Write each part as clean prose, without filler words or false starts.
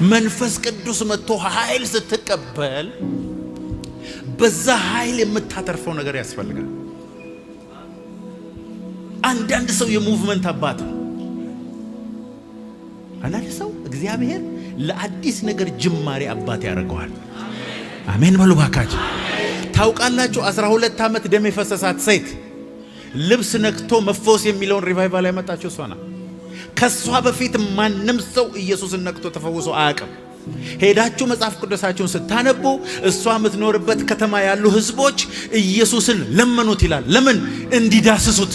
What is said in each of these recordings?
መንፈስ ቅዱስ መጥቶ ኃይል ስትቀበል በዛ ኃይል የምታተርፈው ነገር ያስፈልጋል። አንዳንድ ሰው የሙቭመንት አባት ነው። አንዳንድ ሰው እግዚአብሔር ለአዲስ ነገር ጅማሬ አባት ያደርገዋል። አሜን በሉ ባካችሁ። ታውቃላችሁ 12 ዓመት ደም የፈሰሳት ሴት ልብስ ነክቶ መፈወስ የሚለውን ሪቫይቫል ያመጣችው እሷ ናት። ከሷ በፊት ማንም ሰው ኢየሱስን ነክቶ ተፈውሶ አያውቅም። ሄዳችሁ መጽሐፍ ቅዱሳችሁን ስታነቡ እሷ የምትኖርበት ከተማ ያሉ ህዝቦች ኢየሱስን ለመኑት ይላል። ለምን? እንዲዳስሱት።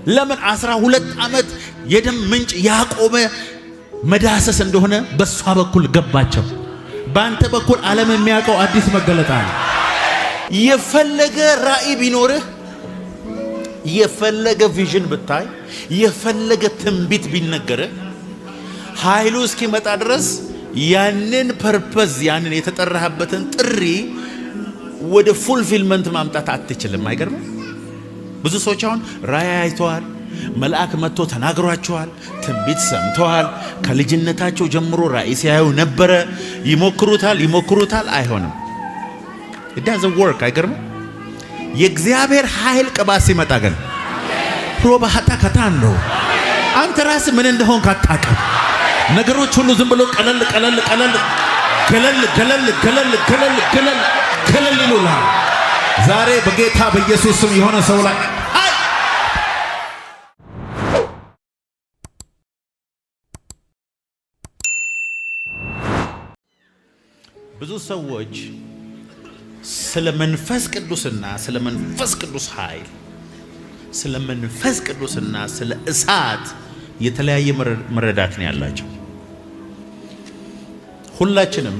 ለምን? 12 ዓመት የደም ምንጭ ያቆመ መዳሰስ እንደሆነ በሷ በኩል ገባቸው። በአንተ በኩል ዓለም የሚያውቀው አዲስ መገለጥ አለ። የፈለገ ራእይ ቢኖርህ፣ የፈለገ ቪዥን ብታይ፣ የፈለገ ትንቢት ቢነገርህ ኃይሉ እስኪመጣ ድረስ ያንን ፐርፐዝ ያንን የተጠራህበትን ጥሪ ወደ ፉልፊልመንት ማምጣት አትችልም። አይገርምም? ብዙ ሰዎች አሁን ራእይ አይተዋል፣ መልአክ መጥቶ ተናግሯቸዋል፣ ትንቢት ሰምተዋል። ከልጅነታቸው ጀምሮ ራእይ ሲያዩ ነበረ። ይሞክሩታል፣ አይሆንም። it doesn't work። አይገርምም? የእግዚአብሔር ኃይል ቅባት ሲመጣ ግን ሮባሃታ ከታንዶ አንተ ራስህ ምን እንደሆን ካጣቀም ነገሮች ሁሉ ዝም ብሎ ቀለል ይሉልሃል። ዛሬ በጌታ በኢየሱስ ስም የሆነ ሰው ላይ ብዙ ሰዎች ስለ መንፈስ ቅዱስና ስለ መንፈስ ቅዱስ ኃይል፣ ስለ መንፈስ ቅዱስና ስለ እሳት የተለያየ መረዳት ነው ያላቸው። ሁላችንም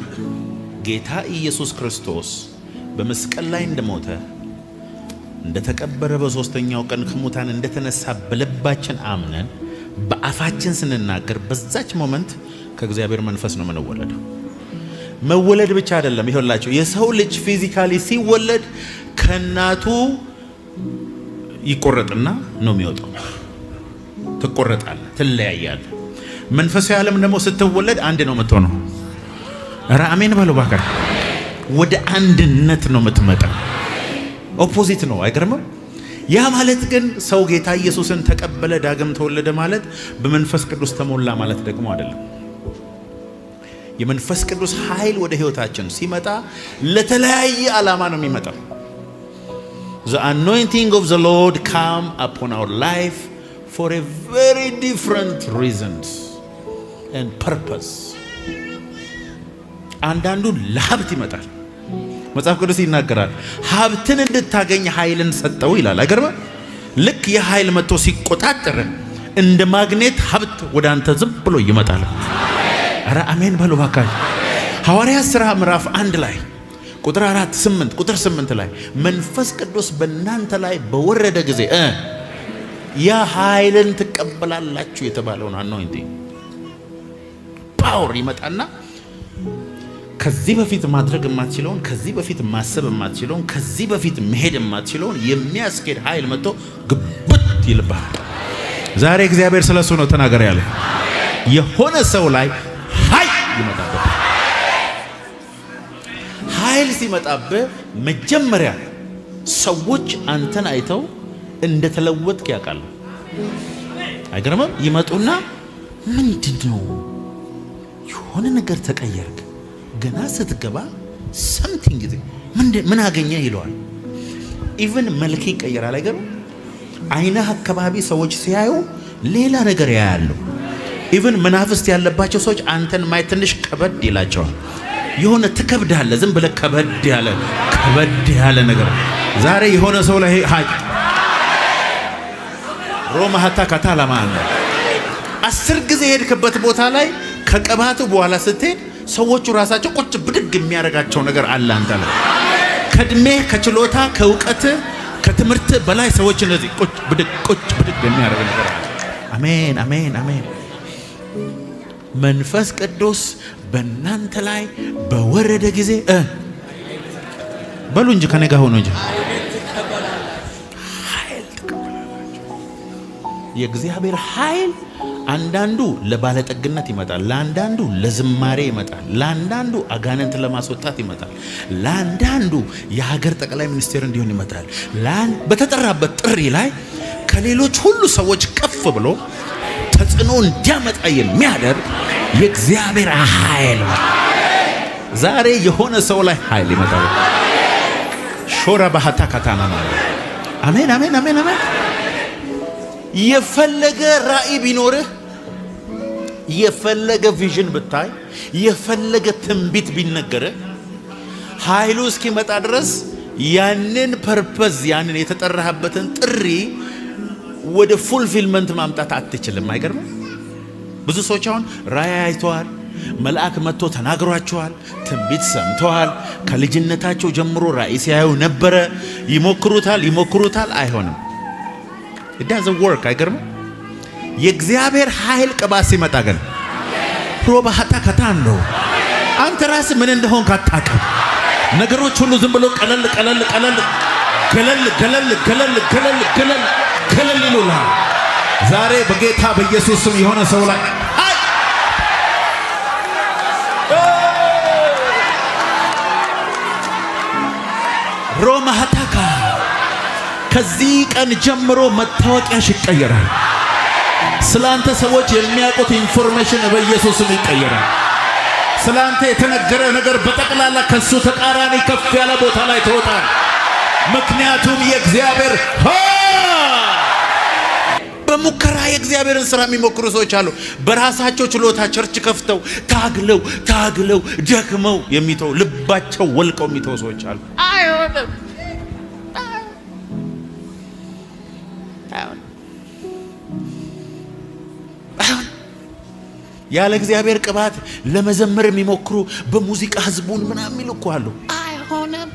ጌታ ኢየሱስ ክርስቶስ በመስቀል ላይ እንደሞተ እንደተቀበረ በሶስተኛው ቀን ከሙታን እንደተነሳ በልባችን አምነን በአፋችን ስንናገር በዛች ሞመንት ከእግዚአብሔር መንፈስ ነው የምንወለደው። መወለድ ብቻ አይደለም። ይኸውላችሁ የሰው ልጅ ፊዚካሊ ሲወለድ ከእናቱ ይቆረጥና ነው የሚወጣው። ትቆረጣለህ፣ ትለያያለህ። መንፈሳዊ ዓለም ደግሞ ስትወለድ አንድ ነው የምትሆነው። ኧረ አሜን በሉ ባካር። ወደ አንድነት ነው የምትመጣው። ኦፖዚት ነው። አይገርምም? ያ ማለት ግን ሰው ጌታ ኢየሱስን ተቀበለ ዳግም ተወለደ ማለት በመንፈስ ቅዱስ ተሞላ ማለት ደግሞ አይደለም። የመንፈስ ቅዱስ ኃይል ወደ ህይወታችን ሲመጣ ለተለያየ ዓላማ ነው የሚመጣው። The anointing of the Lord come upon our life for a very different reasons and purpose. አንዳንዱ ለሀብት ይመጣል። መጽሐፍ ቅዱስ ይናገራል ሀብትን እንድታገኝ ኃይልን ሰጠው ይላል። አይገርም? ልክ የኃይል መጥቶ ሲቆጣጠር እንደ ማግኔት ሀብት ወደ አንተ ዝም ብሎ ይመጣል። ኧረ አሜን በሉ ባካችሁ። ሐዋርያት ሥራ ምዕራፍ 1 ላይ ቁጥር 8 ላይ መንፈስ ቅዱስ በእናንተ ላይ በወረደ ጊዜ ያ ኃይልን ትቀበላላችሁ የተባለውን አኖይንቲንግ ፓወር ይመጣና ከዚህ በፊት ማድረግ የማትችለውን፣ ከዚህ በፊት ማሰብ የማትችለውን፣ ከዚህ በፊት መሄድ የማትችለውን የሚያስኬድ ኃይል መጥቶ ግብት ይልባል። ዛሬ እግዚአብሔር ስለሱ ነው ተናገር ያለ። የሆነ ሰው ላይ ኃይል ይመጣበት። ኃይል ሲመጣበት መጀመሪያ ሰዎች አንተን አይተው እንደተለወጥክ ያውቃሉ። አይገርምም? ይመጡና ምንድነው የሆነ ነገር ተቀየርክ፣ ገና ስትገባ ሰምቲንግ ምን አገኘ ይለዋል። ኢቭን መልክ ይቀየራል። አይገርም? አይነህ አካባቢ ሰዎች ሲያዩ ሌላ ነገር ያያሉ። ኢቭን መናፍስት ያለባቸው ሰዎች አንተን ማየት ትንሽ ከበድ ይላቸዋል። የሆነ ትከብዳለህ። ዝም ብለህ ከበድ ያለ ነገር ዛሬ የሆነ ሰው ላይ ሃይ ሮማ ሀታ ካታላማ 10 ጊዜ ሄድክበት ቦታ ላይ ከቀባቱ በኋላ ስትሄድ ሰዎቹ ራሳቸው ቁጭ ብድግ የሚያደርጋቸው ነገር አለ አንተ ላይ። ከእድሜ ከችሎታ ከእውቀት ከትምህርት በላይ ሰዎች እንደዚህ ቁጭ ብድግ የሚያደርግ ነገር አለ። አሜን አሜን አሜን። መንፈስ ቅዱስ በእናንተ ላይ በወረደ ጊዜ በሉ እንጂ ከኔ ጋር ሆኖ እንጂ ኃይል ትቀበላላችሁ። የእግዚአብሔር ኃይል አንዳንዱ ለባለጠግነት ይመጣል፣ ለአንዳንዱ ለዝማሬ ይመጣል፣ ለአንዳንዱ አጋንንት ለማስወጣት ይመጣል፣ ለአንዳንዱ የሀገር ጠቅላይ ሚኒስቴር እንዲሆን ይመጣል። በተጠራበት ጥሪ ላይ ከሌሎች ሁሉ ሰዎች ከፍ ብሎ ተጽዕኖ እንዲያመጣ የሚያደርግ የእግዚአብሔር ኃይል ዛሬ የሆነ ሰው ላይ ኃይል ይመጣል። ሾራ ባህታ ካታና ማለት አሜን፣ አሜን፣ አሜን፣ አሜን። የፈለገ ራእይ ቢኖርህ፣ የፈለገ ቪዥን ብታይ፣ የፈለገ ትንቢት ቢነገርህ ኃይሉ እስኪመጣ ድረስ ያንን ፐርፐዝ ያንን የተጠራህበትን ጥሪ ወደ ፉልፊልመንት ማምጣት አትችልም። አይገርም? ብዙ ሰዎች አሁን ራእይ አይተዋል፣ መልአክ መጥቶ ተናግሯቸዋል፣ ትንቢት ሰምተዋል። ከልጅነታቸው ጀምሮ ራእይ ሲያዩ ነበረ። ይሞክሩታል፣ አይሆንም። it doesn't work። አይገርም? የእግዚአብሔር ኃይል ቅባት ሲመጣ ግን ፕሮባሃታ ከታንዶ አንተ ራስህ ምን እንደሆን ካታቀም ነገሮች ሁሉ ዝም ብሎ ገለል ይሉልሃል። ዛሬ በጌታ በኢየሱስ ስም የሆነ ሰው ላይ ሮማሃታካ ከዚህ ቀን ጀምሮ መታወቂያሽ ይቀየራል። ስላንተ ሰዎች የሚያውቁት ኢንፎርሜሽን በኢየሱስም ይቀየራል። ስላንተ የተነገረ ነገር በጠቅላላ ከሱ ተቃራኒ ከፍ ያለ ቦታ ላይ ተወጣል። ምክንያቱም የእግዚአብሔር በሙከራ የእግዚአብሔርን ሥራ የሚሞክሩ ሰዎች አሉ። በራሳቸው ችሎታ ቸርች ከፍተው ታግለው ደክመው የሚተው ልባቸው ወልቀው የሚተው ሰዎች አሉ። አይሆንም። ያለ እግዚአብሔር ቅባት ለመዘመር የሚሞክሩ በሙዚቃ ህዝቡን ምናምን የሚልኩ አሉ። አይሆንም።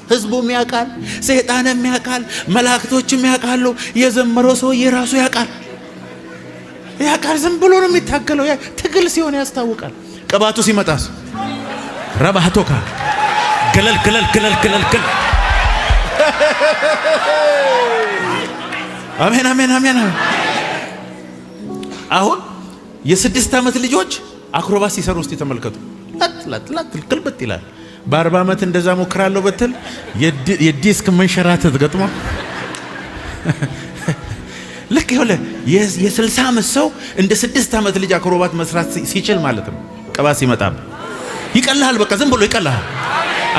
ህዝቡም ያውቃል፣ ሰይጣንም ያውቃል፣ መላእክቶችም ያውቃሉ። የዘመረው ሰው የራሱ ያውቃል። ዝም ብሎ ነው የሚታገለው። ትግል ሲሆን ያስታውቃል። ቅባቱ ሲመጣስ ረባህቶካ ገለል አሜን፣ አሜን፣ አሜን። አሁን የ6 ዓመት ልጆች አክሮባት ሲሰሩ እስቲ ተመልከቱ። ላት ክልብጥ ይላል። በ40 ዓመት እንደዛ ሞክራለሁ በትል የዲስክ መንሸራተት ገጥሞ ልክ ይኸውልህ የ60 ዓመት ሰው እንደ 6 ዓመት ልጅ አክሮባት መስራት ሲችል ማለት ነው። ቅባት ሲመጣብ ይቀልሃል። በቃ ዝም ብሎ ይቀልሃል።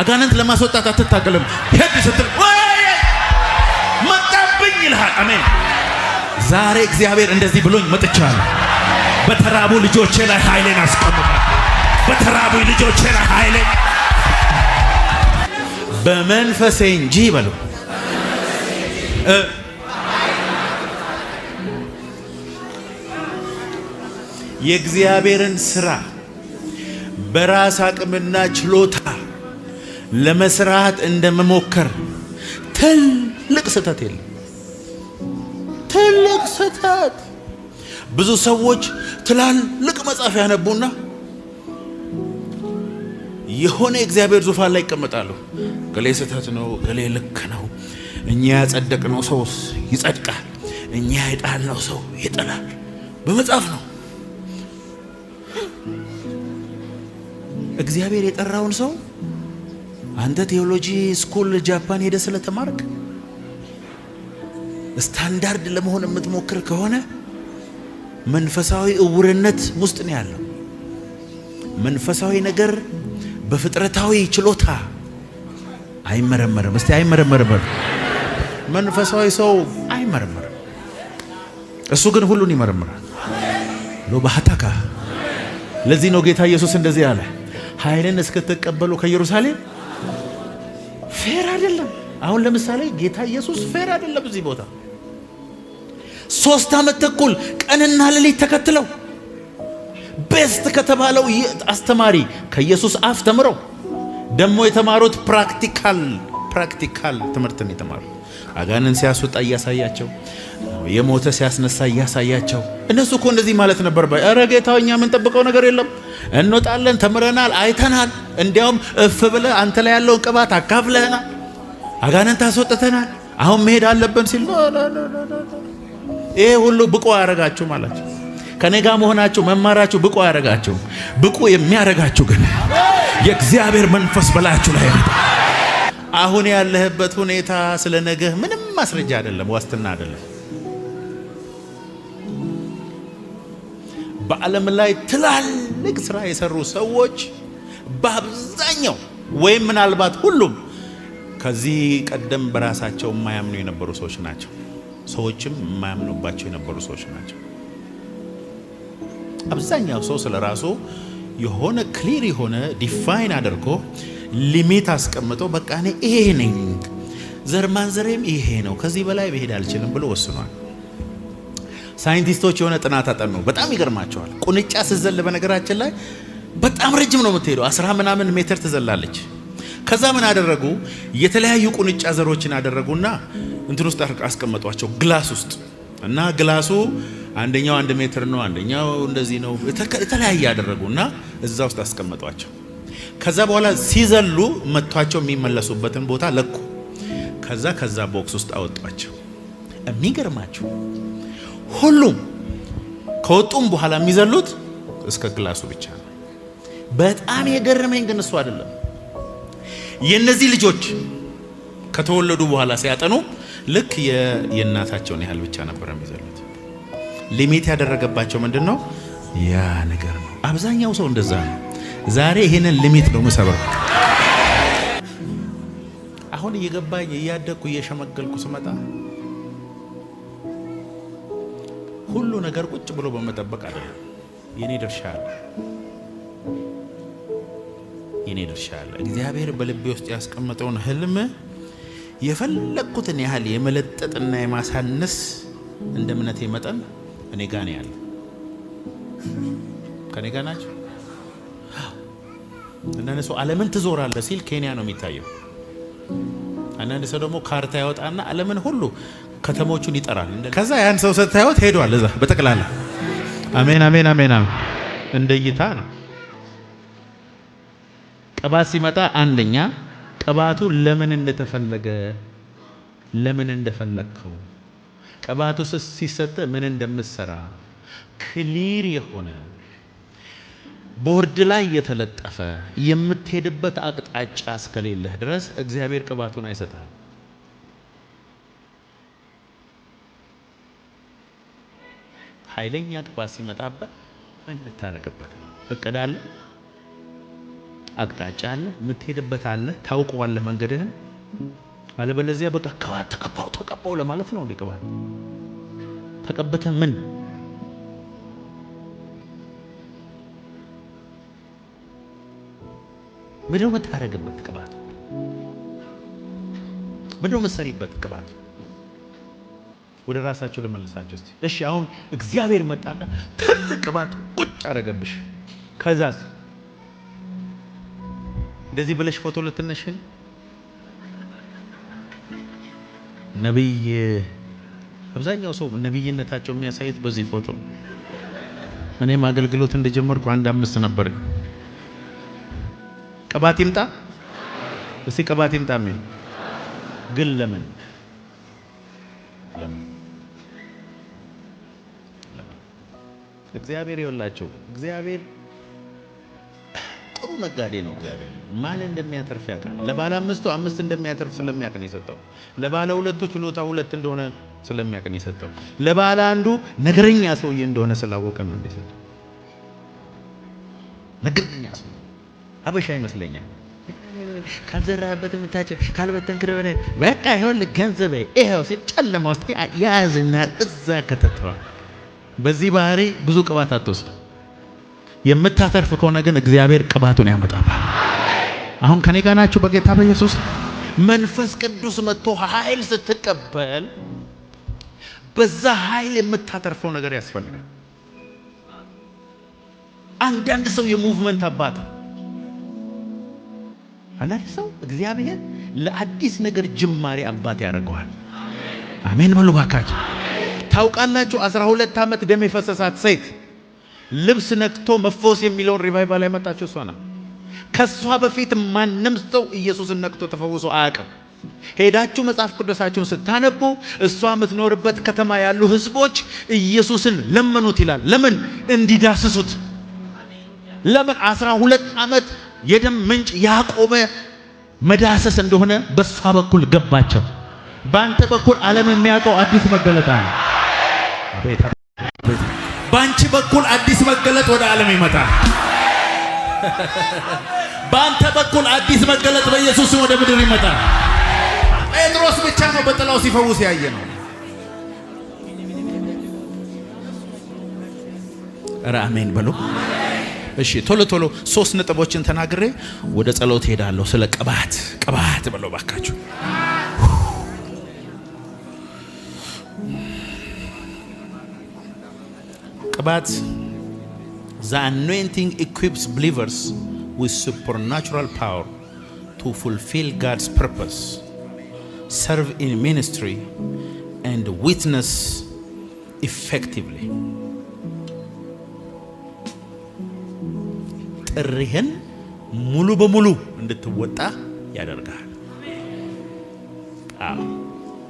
አጋንንት ለማስወጣት አትታገልም። ሄድ ስትል መጣብኝ ይልሃል። አሜን። ዛሬ እግዚአብሔር እንደዚህ ብሎኝ መጥቻለሁ። በተራቡ ልጆቼ ላይ ኃይሌን አስቀምጣለሁ። በተራቡ ልጆቼ ላይ ኃይሌን በመንፈሴ እንጂ በሉ የእግዚአብሔርን ሥራ በራስ አቅምና ችሎታ ለመስራት እንደመሞከር ትልቅ ስህተት የለም። ትልቅ ስህተት። ብዙ ሰዎች ትላልቅ መጽሐፍ ያነቡና የሆነ እግዚአብሔር ዙፋን ላይ ይቀመጣሉ። ገሌ ስህተት ነው፣ ገሌ ልክ ነው፣ እኛ ያጸደቅነው ሰው ይጸድቃል፣ እኛ የጣልነው ሰው ይጥላል። በመጽሐፍ ነው። እግዚአብሔር የጠራውን ሰው አንተ ቴዎሎጂ ስኩል ጃፓን ሄደ ስለተማርክ ስታንዳርድ ለመሆን የምትሞክር ከሆነ መንፈሳዊ እውርነት ውስጥ ነው ያለው። መንፈሳዊ ነገር በፍጥረታዊ ችሎታ አይመረመርም። እስቲ አይመረመርም። መንፈሳዊ ሰው አይመረመርም። እሱ ግን ሁሉን ይመረምራል። ሎባሃታካ ለዚህ ነው ጌታ ኢየሱስ እንደዚህ አለ፣ ኃይልን እስክትቀበሉ ከኢየሩሳሌም ፌር አይደለም። አሁን ለምሳሌ ጌታ ኢየሱስ ፌር አይደለም። እዚህ ቦታ 3 ዓመት ተኩል ቀንና ሌሊት ተከትለው ቤስት ከተባለው አስተማሪ ከኢየሱስ አፍ ተምረው ደግሞ የተማሩት ፕራክቲካል ትምህርትን የተማሩ አጋንን ሲያስወጣ እያሳያቸው፣ የሞተ ሲያስነሳ እያሳያቸው። እነሱ እኮ እንደዚህ ማለት ነበር። ኧረ ጌታው እኛ ምን ጠብቀው ነገር የለም፣ እንወጣለን፣ ተምረናል፣ አይተናል። እንዲያውም እፍ ብለህ አንተ ላይ ያለውን ቅባት አካፍለህናል፣ አጋንን ታስወጥተናል፣ አሁን መሄድ አለብን ሲል ይሄ ሁሉ ብቁ አያረጋችሁ ማለት ከኔ ጋር መሆናችሁ መማራችሁ ብቁ አያረጋችሁ። ብቁ የሚያረጋችሁ ግን የእግዚአብሔር መንፈስ በላያችሁ ላይ ነው። አሁን ያለህበት ሁኔታ ስለ ነገ ምንም ማስረጃ አይደለም፣ ዋስትና አይደለም። በዓለም ላይ ትላልቅ ስራ የሰሩ ሰዎች በአብዛኛው ወይም ምናልባት ሁሉም ከዚህ ቀደም በራሳቸው የማያምኑ የነበሩ ሰዎች ናቸው። ሰዎችም የማያምኑባቸው የነበሩ ሰዎች ናቸው። አብዛኛው ሰው ስለራሱ የሆነ ክሊር የሆነ ዲፋይን አድርጎ ሊሚት አስቀምጦ በቃ እኔ ይሄ ነኝ፣ ዘር ማንዘሬም ይሄ ነው፣ ከዚህ በላይ መሄድ አልችልም ብሎ ወስኗል። ሳይንቲስቶች የሆነ ጥናት አጠኑ። በጣም ይገርማቸዋል። ቁንጫ ስዘል በነገራችን ላይ በጣም ረጅም ነው የምትሄደው፣ 10 ምናምን ሜትር ትዘላለች። ከዛ ምን አደረጉ? የተለያዩ ቁንጫ ዘሮችን አደረጉና እንትን ውስጥ አስቀመጧቸው፣ ግላስ ውስጥ እና ግላሱ አንደኛው 1 ሜትር ነው፣ አንደኛው እንደዚህ ነው፣ የተለያየ ያደረጉና እዛ ውስጥ አስቀመጧቸው። ከዛ በኋላ ሲዘሉ መቷቸው የሚመለሱበትን ቦታ ለኩ። ከዛ ቦክስ ውስጥ አወጧቸው። የሚገርማቸው ሁሉም ከወጡም በኋላ የሚዘሉት እስከ ግላሱ ብቻ ነው። በጣም የገረመኝ ግን እሱ አይደለም። የነዚህ ልጆች ከተወለዱ በኋላ ሲያጠኑ ልክ የእናታቸውን ያህል ብቻ ነበር የሚዘሉት። ሊሚት ያደረገባቸው ምንድነው? ያ ነገር ነው። አብዛኛው ሰው እንደዛ ነው። ዛሬ ይሄንን ሊሚት ነው መሰበር። አሁን እየገባኝ እያደኩ እየሸመገልኩ ስመጣ ሁሉ ነገር ቁጭ ብሎ በመጠበቅ አይደለም። የኔ ድርሻ አለ። እግዚአብሔር በልቤ ውስጥ ያስቀመጠውን ህልም የፈለኩትን ያህል የመለጠጥና የማሳነስ እንደ እምነቴ መጠን እኔ ጋር ነው ያለው። ከኔ ጋር ናቸው። አንዳንድ ሰው ዓለምን ትዞራለህ ሲል ኬንያ ነው የሚታየው። አንዳንድ ሰው ደግሞ ካርታ ያወጣና ዓለምን ሁሉ ከተሞቹን ይጠራል። ከዛ ያን ሰው ስታዩት ሄዷል እዛ በጠቅላላ። አሜን አሜን አሜን። እንደ እይታ ነው። ቅባት ሲመጣ አንደኛ ቅባቱ ለምን እንደተፈለገ ለምን እንደፈለግከው፣ ቅባቱ ሲሰጥ ምን እንደምትሰራ ክሊር የሆነ ቦርድ ላይ የተለጠፈ የምትሄድበት አቅጣጫ እስከሌለህ ድረስ እግዚአብሔር ቅባቱን አይሰጣል። ኃይለኛ ቅባት ሲመጣበት ምን ልታረግበት? እቅድ አለ፣ አቅጣጫ አለ፣ የምትሄድበት አለ፣ ታውቀዋለህ መንገድህን። አለበለዚያ በቃ ቅባት ተቀባው ለማለት ነው። ቅባት ተቀበተ ምንድነው የምታረግበት? ቅባት ምንድነው የምትሰሪበት? ቅባት ወደ ራሳቸው ለመለሳቸው እስቲ። እሺ አሁን እግዚአብሔር መጣና ትልቅ ቅባት ቁጭ አረገብሽ። ከዛስ እንደዚህ ብለሽ ፎቶ ልትነሽ ነብይ። አብዛኛው ሰው ነብይነታቸው የሚያሳዩት በዚህ ፎቶ። እኔም አገልግሎት እንደጀመርኩ 1 ነበር። ቅባት ይምጣ እስቲ፣ ቅባት ይምጣ ምን ግን ለምን እግዚአብሔር ይወላችሁ። እግዚአብሔር ጥሩ ነጋዴ ነው። እግዚአብሔር ማን እንደሚያተርፍ ያውቃል። ለባለ 5 እንደሚያተርፍ ስለሚያውቅ ነው የሰጠው። ለባለ 2 ችሎታ 2 እንደሆነ ስለሚያውቅ ነው የሰጠው። ለባለ 1 ነገረኛ ሰውዬ እንደሆነ ስላወቀ ነው የሰጠው። ነገረኛ ሰው አበሻ ይመስለኛል። ካልዘራበት የምታቸው ካልበተን ክረበነ በቃ ይሁን ገንዘብ ይሄው ሲጨለማ ውስጥ ያዝና እዛ ከተተዋ። በዚህ ባህሪ ብዙ ቅባት አትወስድ። የምታተርፍ ከሆነ ግን እግዚአብሔር ቅባቱን ያመጣል። አሁን ከኔ ጋር ናችሁ? በጌታ በኢየሱስ መንፈስ ቅዱስ መጥቶ ኃይል ስትቀበል በዛ ኃይል የምታተርፈው ነገር ያስፈልጋል። አንዳንድ ሰው የሙቭመንት አባት፣ አንዳንድ ሰው እግዚአብሔር ለአዲስ ነገር ጅማሬ አባት ያደርገዋል። አሜን በሉ ባካችሁ። ታውቃላችሁ 12 ዓመት ደም የፈሰሳት ሴት ልብስ ነክቶ መፈወስ የሚለውን ሪቫይቫል ያመጣችው እሷ ናት። ከሷ በፊት ማንም ሰው ኢየሱስን ነክቶ ተፈውሶ አያውቅም። ሄዳችሁ መጽሐፍ ቅዱሳችሁን ስታነቡ እሷ የምትኖርበት ከተማ ያሉ ህዝቦች ኢየሱስን ለመኑት ይላል። ለምን? እንዲዳስሱት። ለምን? 12 ዓመት የደም ምንጭ ያቆመ መዳሰስ እንደሆነ በሷ በኩል ገባቸው። ባንተ በኩል ዓለም የሚያውቀው አዲስ መገለጥ አለ። ባንቺ በኩል አዲስ መገለጥ ወደ ዓለም ይመጣል። ባንተ በኩል አዲስ መገለጥ በኢየሱስ ወደ ምድር ይመጣል። ጴጥሮስ ብቻ ነው በጥላው ሲፈውስ ያየ ነው። ኧረ አሜን በሉ። እሺ ቶሎ ቶሎ 3 ነጥቦችን ተናግሬ ወደ ጸሎት ሄዳለሁ። ስለ ቅባት በለው ባካችሁ። ቅባት the anointing equips believers with supernatural power to fulfill God's purpose, serve in ministry and witness effectively. ጥሪህን ሙሉ በሙሉ እንድትወጣ ያደርጋል።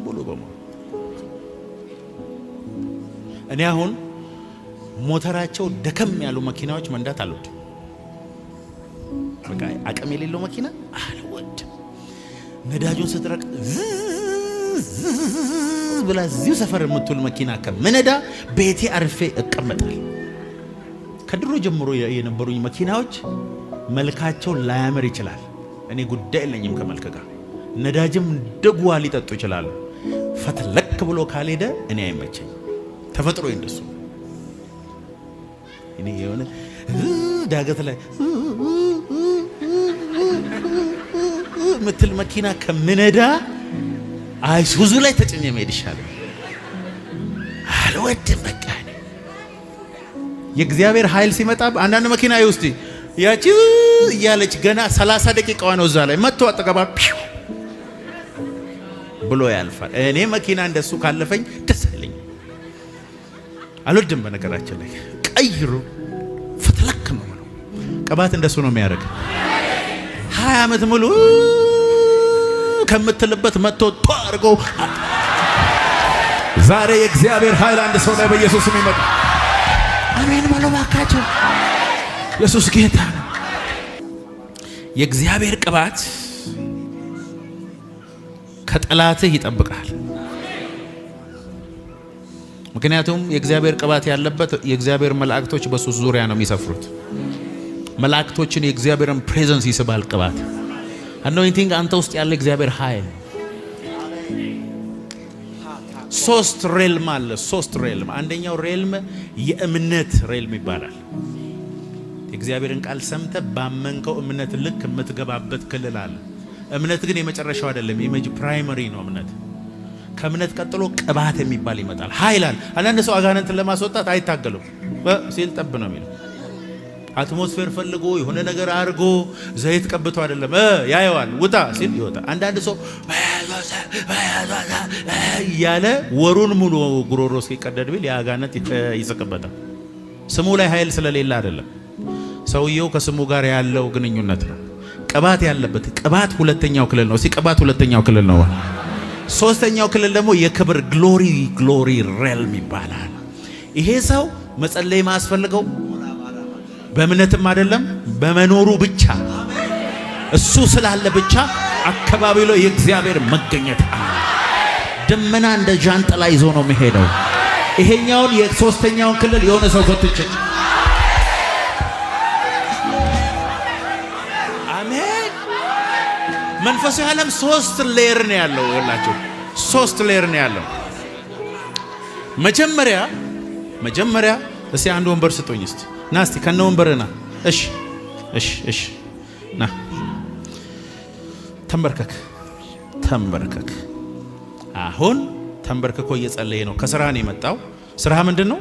ሙሉ በሙሉ እኔ አሁን ሞተራቸው ደከም ያሉ መኪናዎች መንዳት አልወድም። በቃ አቅም የሌለው መኪና አልወድም። ነዳጁን ስትረቅ ብላ እዚሁ ሰፈር የምትውል መኪና ከምነዳ ቤቴ አርፌ እቀመጣል። ከድሮ ጀምሮ የነበሩኝ መኪናዎች መልካቸው ላያምር ይችላል። እኔ ጉዳይ የለኝም ከመልክ ጋር። ነዳጅም ደግዋ ሊጠጡ ይችላሉ። ፈትለክ ብሎ ካልሄደ እኔ አይመቸኝ። ተፈጥሮ እንደሱ እኔ የሆነ ዳገት ላይ ምትል መኪና ከምነዳ አይሱዙ ላይ ተጭኜ መሄድ ይሻላል። አልወድም። በቃ የእግዚአብሔር ኃይል ሲመጣ አንዳንድ መኪና ይውስቲ ያቺ እያለች ገና 30 ደቂቃዋ ነው እዛ ላይ መጥቶ አጠገባ ብሎ ያልፋል። እኔ መኪና እንደሱ ካለፈኝ ደስ አይለኝ፣ አልወድም። በነገራችን ላይ ቀይሩ ፍትለክ ነው ነው። ቅባት እንደሱ ነው የሚያደርግ። 20 ዓመት ሙሉ ከምትልበት መጥቶ አድርጎ ዛሬ የእግዚአብሔር ኃይል አንድ ሰው ላይ በኢየሱስ ስም ይመጣ። አሜን በሉ ባካችሁ። ኢየሱስ ጌታ ነው። የእግዚአብሔር ቅባት ከጠላትህ ይጠብቃል። ምክንያቱም የእግዚአብሔር ቅባት ያለበት የእግዚአብሔር መላእክቶች በሱ ዙሪያ ነው የሚሰፍሩት። መላእክቶችን የእግዚአብሔርን ፕሬዘንስ ይስባል ቅባት። አኖይንቲንግ አንተ ውስጥ ያለ እግዚአብሔር ኃይል 3 ሬልም አለ። 3 ሬልም። አንደኛው ሬልም የእምነት ሬልም ይባላል። የእግዚአብሔርን ቃል ሰምተ ባመንከው እምነት ልክ የምትገባበት ክልል አለ። እምነት ግን የመጨረሻው አይደለም፣ ፕራይመሪ ነው እምነት። ከእምነት ቀጥሎ ቅባት የሚባል ይመጣል። ኃይል አለ። አንዳንድ ሰው አጋንንትን ለማስወጣት አይታገሉም ሲል ጠብ ነው የሚለው። አትሞስፌር ፈልጎ የሆነ ነገር አድርጎ ዘይት ቀብቶ አይደለም ያየዋል። ውጣ ሲል ይወጣ። አንዳንድ ሰው እያለ ወሩን ሙሉ ጉሮሮ እስኪቀደድ ቢል የአጋንንት ይስቅበታል። ስሙ ላይ ኃይል ስለሌለ አይደለም፣ ሰውየው ከስሙ ጋር ያለው ግንኙነት ነው። ቅባት ያለበት ቅባት ሁለተኛው ክልል ነው። ቅባት ሁለተኛው ክልል ነው። 3ኛው ክልል ደግሞ የክብር ግሎሪ ሬልም ይባላል። ይሄ ሰው መጸለይ ማስፈልገው በእምነትም አይደለም፣ በመኖሩ ብቻ እሱ ስላለ ብቻ አካባቢው ላይ የእግዚአብሔር መገኘት አለ። ደመና እንደ ጃንጥላ ይዞ ነው የሚሄደው። ይሄኛውን የ3ኛውን ክልል የሆነ ሰው ጎትቼ አሜን። መንፈሳዊ ዓለም 3 ሌየር ነው ያለው። ይላችሁ 3 ሌየር ነው ያለው። መጀመሪያ እስቲ አንድ ወንበር ስጡኝ እስቲ ና እስቲ ከነ ወንበርና እሺ ና ተንበርከክ። አሁን ተንበርክኮ እየጸለየ ነው። ከስራ ነው የመጣው። ስራ ምንድን ነው?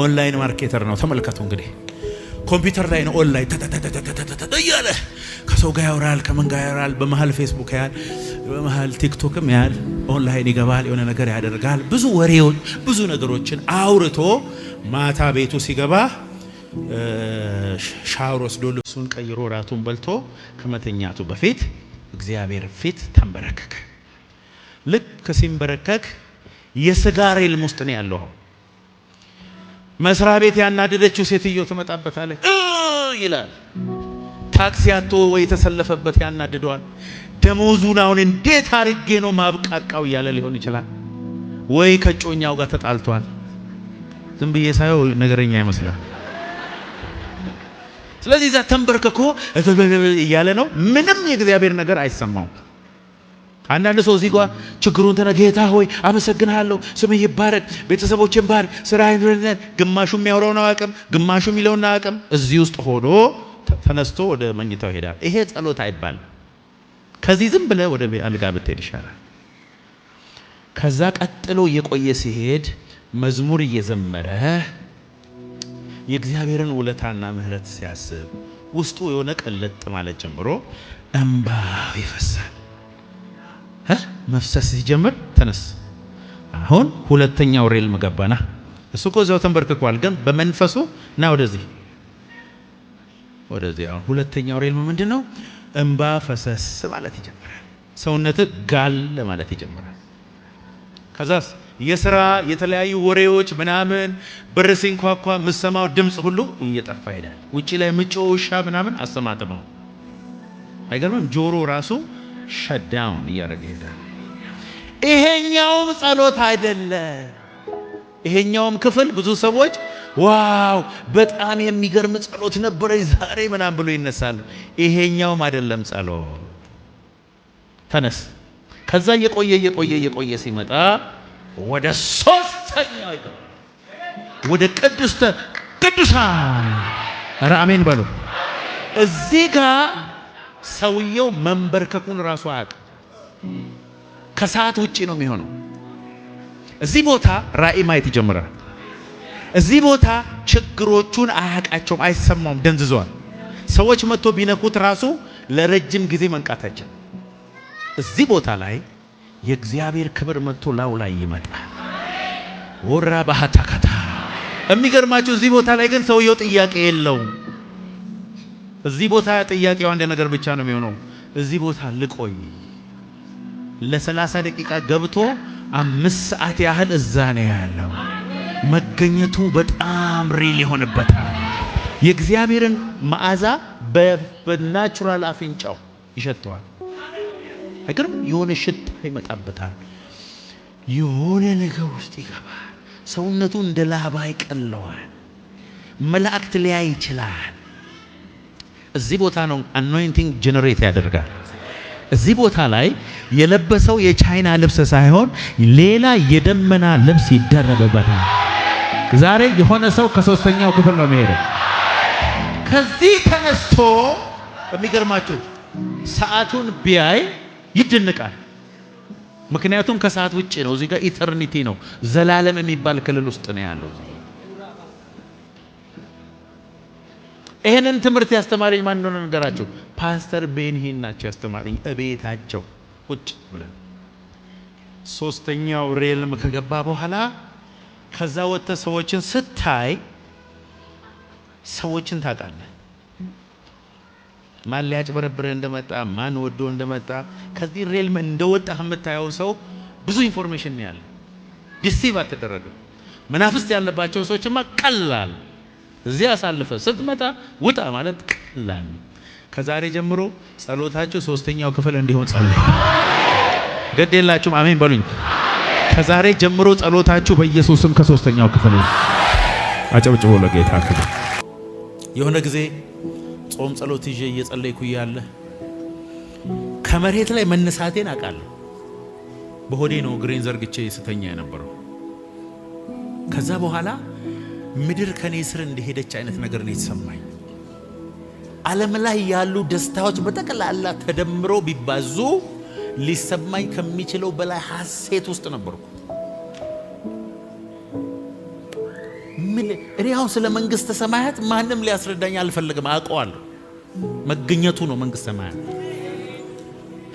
ኦንላይን ማርኬተር ነው። ተመልከቱ እንግዲህ ኮምፒውተር ላይ ነው ኦንላይን እያለ ከሰው ጋር ያወራል፣ ከምን ጋር ያወራል። በመሃል ፌስቡክ ያያል፣ በመሃል ቲክቶክም ያያል። ኦንላይን ይገባል፣ የሆነ ነገር ያደርጋል። ብዙ ወሬዎች፣ ብዙ ነገሮችን አውርቶ ማታ ቤቱ ሲገባ ሻወር ወስዶ ልብሱን ቀይሮ ራቱን በልቶ ከመተኛቱ በፊት እግዚአብሔር ፊት ተንበረከከ። ልክ ሲንበረከክ የሥጋ ሬልም ውስጥ ነው ያለው። መስሪያ ቤት ያናደደችው ሴትዮ ትመጣበታለች ይላል። ታክሲ አጥቶ ወይ የተሰለፈበት ያናድደዋል። ደሞዙን አሁን እንዴት አድርጌ ነው ማብቃቃው እያለ ሊሆን ይችላል። ወይ ከጮኛው ጋር ተጣልቷል። ዝም ብዬ ሳየው ነገረኛ ይመስላል። ስለዚህ እዛ ተንበርክኮ እያለ ነው። ምንም የእግዚአብሔር ነገር አይሰማው። አንዳንድ ሰው እዚህ ጋር ችግሩን ጌታ ሆይ አመሰግናለሁ፣ ስምህ ይባረክ፣ ቤተሰቦችን ባርክ፣ ስራህን ይረዳል። ግማሹ የሚያወራውን አያውቅም፣ ግማሹ የሚለውን አያውቅም። እዚህ ውስጥ ሆኖ ተነስቶ ወደ መኝታው ይሄዳል። ይሄ ጸሎት አይባልም። ከዚህ ዝም ብለህ ወደ አልጋ ብትሄድ ይሻላል። ከዛ ቀጥሎ እየቆየ ሲሄድ መዝሙር እየዘመረ የእግዚአብሔርን ውለታና ምሕረት ሲያስብ ውስጡ የሆነ ቀለጥ ማለት ጀምሮ እንባው ይፈሳል። መፍሰስ ሲጀምር ተነስ። አሁን ሁለተኛው ሬልም ገባና እሱ እኮ እዛው ተንበርክኳል፣ ግን በመንፈሱ ና ወደዚህ። አሁን ሁለተኛው ሬልም ምንድነው? እንባ ፈሰስ ማለት ይጀምራል። ሰውነት ጋል ማለት ይጀምራል። ከዛስ የሥራ የተለያዩ ወሬዎች ምናምን በር ሲንኳኳ የምትሰማው ድምፅ ሁሉ እየጠፋ ይሄዳል። ውጪ ላይ ምጮህ ውሻ ምናምን አሰማጥመው አይገርምም? ጆሮ ራሱ ሸዳውን እያደረገ ይሄዳል። ይሄኛውም ጸሎት አይደለ። ይሄኛውም ክፍል ብዙ ሰዎች ዋው በጣም የሚገርም ጸሎት ነበረ ዛሬ ምናምን ብሎ ይነሳሉ። ይሄኛውም አይደለም ጸሎት። ተነስ። ከዛ እየቆየ ሲመጣ ወደ ሶስተኛው ወደ ቅድስተ ቅዱሳን። ኧረ አሜን በሉ። እዚህ ጋር ሰውየው መንበርከኩን ራሱ አያውቅም። ከሰዓት ውጪ ነው የሚሆነው። እዚህ ቦታ ራእይ ማየት ይጀምራል። እዚህ ቦታ ችግሮቹን አያውቃቸውም፣ አይሰማውም፣ ደንዝዟል። ሰዎች መጥቶ ቢነኩት ራሱ ለረጅም ጊዜ መንቃት አይችልም። እዚህ ቦታ ላይ የእግዚአብሔር ክብር መጥቶ ላው ላይ ይመጣል። ወራ ባህታካታ። የሚገርማችሁ እዚህ ቦታ ላይ ግን ሰውየው ጥያቄ የለውም። እዚህ ቦታ ጥያቄው አንድ ነገር ብቻ ነው የሚሆነው። እዚህ ቦታ ልቆይ። ለ30 ደቂቃ ገብቶ 5 ሰዓት ያህል እዛ ነው ያለው። መገኘቱ በጣም ሪል ይሆንበታል። የእግዚአብሔርን መዓዛ በናቹራል አፍንጫው ይሸተዋል። አይገርም? የሆነ ሽታ ይመጣበታል። የሆነ ነገር ውስጥ ይገባል። ሰውነቱ እንደ ላባ ይቀለዋል። መላእክት ሊያይ ይችላል። እዚህ ቦታ ነው አኖይንቲንግ ጀነሬት ያደርጋል። እዚህ ቦታ ላይ የለበሰው የቻይና ልብስ ሳይሆን ሌላ የደመና ልብስ ይደረግበታል። ዛሬ የሆነ ሰው ከሶስተኛው ክፍል ነው የሚሄደው። ከዚህ ተነስቶ በሚገርማችሁ ሰዓቱን ቢያይ ይደነቃል። ምክንያቱም ከሰዓት ውጪ ነው። እዚህ ጋር ኢተርኒቲ ነው፣ ዘላለም የሚባል ክልል ውስጥ ነው ያለው። ይሄንን ትምህርት ያስተማረኝ ማን እንደሆነ ነገራችሁ? ፓስተር ቤንሂን ናቸው ያስተማረኝ። እቤታቸው ቁጭ ብለን ሶስተኛው ሬልም ከገባ በኋላ ከዛ ወጥተ ሰዎችን ስታይ ሰዎችን ታውቃለህ። ማን ሊያጭበረብርህ እንደመጣ፣ ማን ወዶ እንደመጣ። ከዚህ ሬልም እንደወጣ የምታየው ሰው ብዙ ኢንፎርሜሽን ነው ያለ። ዲሲቭ አትደረግም። መናፍስት ያለባቸው ሰዎችማ ቀላል እዚህ አሳልፈ ስትመጣ ውጣ ማለት ቀላል። ከዛሬ ጀምሮ ጸሎታችሁ ሶስተኛው ክፍል እንዲሆን ጸልዩ። ግድ የላችሁም? አሜን በሉኝ። ከዛሬ ጀምሮ ጸሎታችሁ በኢየሱስም ከሶስተኛው ክፍል አጨብጭቦ ለጌታ ክብር። የሆነ ጊዜ ጾም ጸሎት ይዤ እየጸለይኩ እያለ ከመሬት ላይ መነሳቴን አውቃለሁ። በሆዴ ነው ግሬን ዘርግቼ ስተኛ የነበረው። ከዛ በኋላ ምድር ከኔ ስር እንደሄደች አይነት ነገር ነው የተሰማኝ። ዓለም ላይ ያሉ ደስታዎች በጠቅላላ ተደምሮ ቢባዙ ሊሰማኝ ከሚችለው በላይ ሐሴት ውስጥ ነበርኩ። እኔ አሁን ስለ መንግሥተ ሰማያት ማንም ሊያስረዳኝ አልፈልግም። አውቀዋለሁ። መገኘቱ ነው መንግሥተ ሰማያት።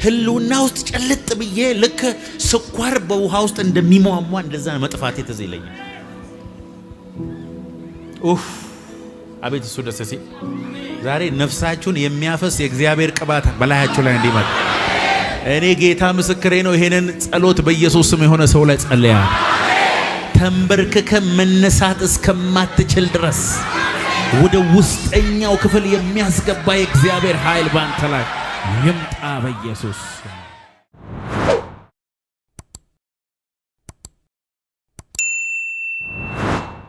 ህልውና ውስጥ ጨልጥ ብዬ ልክ ስኳር በውሃ ውስጥ እንደሚሟሟ እንደዛ መጥፋት ትዝ ይለኛል። አቤት እሱ ደስ ሲል። ዛሬ ነፍሳችሁን የሚያፈስ የእግዚአብሔር ቅባት በላያችሁ ላይ እንዲመጣ እኔ ጌታ ምስክሬ ነው። ይሄንን ጸሎት በኢየሱስ ስም የሆነ ሰው ላይ ጸልያ ተንበርክከ መነሳት እስከማትችል ድረስ ወደ ውስጠኛው ክፍል የሚያስገባ የእግዚአብሔር ኃይል ባንተ ላይ ይምጣ በኢየሱስ